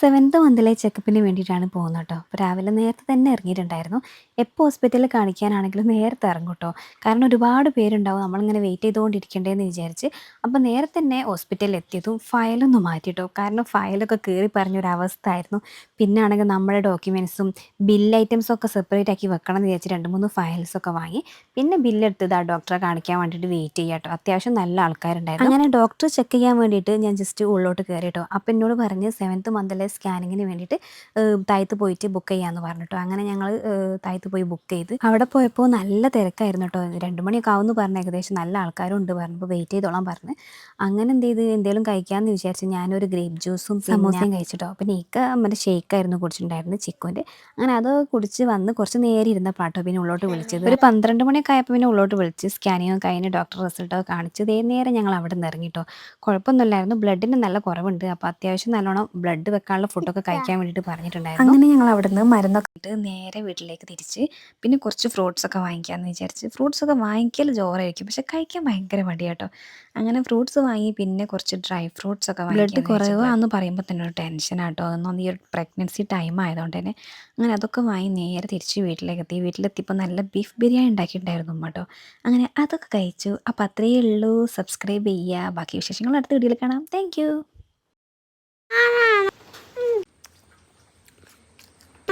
Seventh മന്തിലെ ചെക്കപ്പിന് വേണ്ടിയിട്ടാണ് പോകുന്നത് കേട്ടോ. അപ്പോൾ രാവിലെ നേരത്തെ തന്നെ ഇറങ്ങിയിട്ടുണ്ടായിരുന്നു. എപ്പോൾ ഹോസ്പിറ്റലിൽ കാണിക്കാനാണെങ്കിലും നേരത്തെ ഇറങ്ങും കേട്ടോ. കാരണം ഒരുപാട് പേരുണ്ടാവും. നമ്മളിങ്ങനെ വെയിറ്റ് ചെയ്തുകൊണ്ടിരിക്കണ്ടേന്ന് വിചാരിച്ച്. അപ്പോൾ നേരത്തെ തന്നെ ഹോസ്പിറ്റലിൽ എത്തിയതും ഫയലൊന്ന് മാറ്റിട്ടോ. കാരണം ഫയലൊക്കെ കീറി പറഞ്ഞൊരവസ്ഥ ആയിരുന്നു. പിന്നെ ആണെങ്കിൽ നമ്മുടെ ഡോക്യുമെൻറ്റ്സും ബിൽ ഐറ്റംസൊക്കെ സെപ്പറേറ്റ് ആക്കി വെക്കണം എന്ന് വിചാരിച്ച് 2, 3 ഫയൽസൊക്കെ വാങ്ങി. പിന്നെ ബില്ലെടുത്തത് ആ ഡോക്ടറെ കാണിക്കാൻ വേണ്ടിയിട്ട് വെയിറ്റ് ചെയ്യാം കേട്ടോ. അത്യാവശ്യം നല്ല ആൾക്കാരുണ്ടായിരുന്നു. അങ്ങനെ ഡോക്ടർ ചെക്ക് ചെയ്യാൻ വേണ്ടിയിട്ട് ഞാൻ ജസ്റ്റ് ഉള്ളോട്ട് കയറി കേട്ടോ. അപ്പോൾ എന്നോട് പറഞ്ഞ് സെവൻത്ത് മന്തിലെ സ്കാനിങ്ങിന് വേണ്ടിയിട്ട് താഴത്ത് പോയിട്ട് ബുക്ക് ചെയ്യാമെന്ന് പറഞ്ഞിട്ടോ. അങ്ങനെ ഞങ്ങൾ താഴത്ത് പോയി ബുക്ക് ചെയ്ത് അവിടെ പോയപ്പോൾ നല്ല തിരക്കായിരുന്നു കേട്ടോ. 2 മണിയൊക്കെ ആവുമെന്ന് പറഞ്ഞ്, ഏകദേശം നല്ല ആൾക്കാരും ഉണ്ട് പറഞ്ഞപ്പോൾ വെയിറ്റ് ചെയ്തോളാൻ പറഞ്ഞ്. അങ്ങനെ എന്ത് ചെയ്ത് എന്തെങ്കിലും കഴിക്കാമെന്ന് വിചാരിച്ച് ഞാനൊരു ഗ്രേപ്പ് ജ്യൂസും സമോസയും കഴിച്ചിട്ടോ. പിന്നെ മറ്റേ ഷേക്കായിരുന്നു കുടിച്ചിട്ടുണ്ടായിരുന്നു ചിക്കുവിൻ്റെ. അങ്ങനെ അത് കുടിച്ച് വന്ന് കുറച്ച് നേരം ഇരുന്ന പാട്ടോ പിന്നെ ഉള്ളോട്ട് വിളിച്ചത്. ഒരു 12 മണിയൊക്കെ ആയപ്പോൾ പിന്നെ ഉള്ളോട്ട് വിളിച്ച് സ്കാനിങ്ങും കഴിഞ്ഞ് ഡോക്ടർ റിസൾട്ടൊക്കെ കാണിച്ച് നേരെ ഞങ്ങൾ അവിടെ നിന്ന് ഇറങ്ങിട്ടോ. കുഴപ്പമൊന്നുമില്ലായിരുന്നു. ബ്ലഡിന് നല്ല കുറവുണ്ട്. അപ്പോൾ അത്യാവശ്യം നല്ലോണം ബ്ലഡ് വെക്കാനുള്ള ഫുഡൊക്കെ കഴിക്കാൻ വേണ്ടിയിട്ട് പറഞ്ഞിട്ടുണ്ടായിരുന്നു. അങ്ങനെ ഞങ്ങൾ അവിടുന്ന് മരുന്നൊക്കെ ഇട്ട് നേരെ വീട്ടിലേക്ക് തിരിച്ച് പിന്നെ കുറച്ച് ഫ്രൂട്ട്സൊക്കെ വാങ്ങിക്കാമെന്ന് വിചാരിച്ച്. ഫ്രൂട്ട്സൊക്കെ വാങ്ങിക്കൽ ജോറായിരിക്കും, പക്ഷെ കഴിക്കാൻ ഭയങ്കര മടിയാട്ടോ. അങ്ങനെ ഫ്രൂട്ട്സ് വാങ്ങി പിന്നെ കുറച്ച് ഡ്രൈ ഫ്രൂട്ട്സൊക്കെ വാങ്ങി. ബ്ലഡ് കുറവാന്ന് പറയുമ്പോൾ തന്നെ ഒരു ടെൻഷനാട്ടോ. ഒന്നും ഈ ഒരു പ്രഗ്നൻസി ടൈം ആയതുകൊണ്ട് തന്നെ. അങ്ങനെ അതൊക്കെ വാങ്ങി നേരെ തിരിച്ച് വീട്ടിലേക്ക് എത്തി. വീട്ടിലെത്തിയപ്പോൾ നല്ല ബീഫ് ബിരിയാണി ഉണ്ടാക്കിയിട്ടുണ്ടായിരുന്നു ഉമ്മ കേട്ടോ. അങ്ങനെ അതൊക്കെ കഴിച്ചു. അപ്പോൾ അത്രയേ ഉള്ളൂ. സബ്സ്ക്രൈബ് ചെയ്യുക. ബാക്കി വിശേഷങ്ങൾ അടുത്ത വീഡിയോയിൽ കാണാം. Thank you.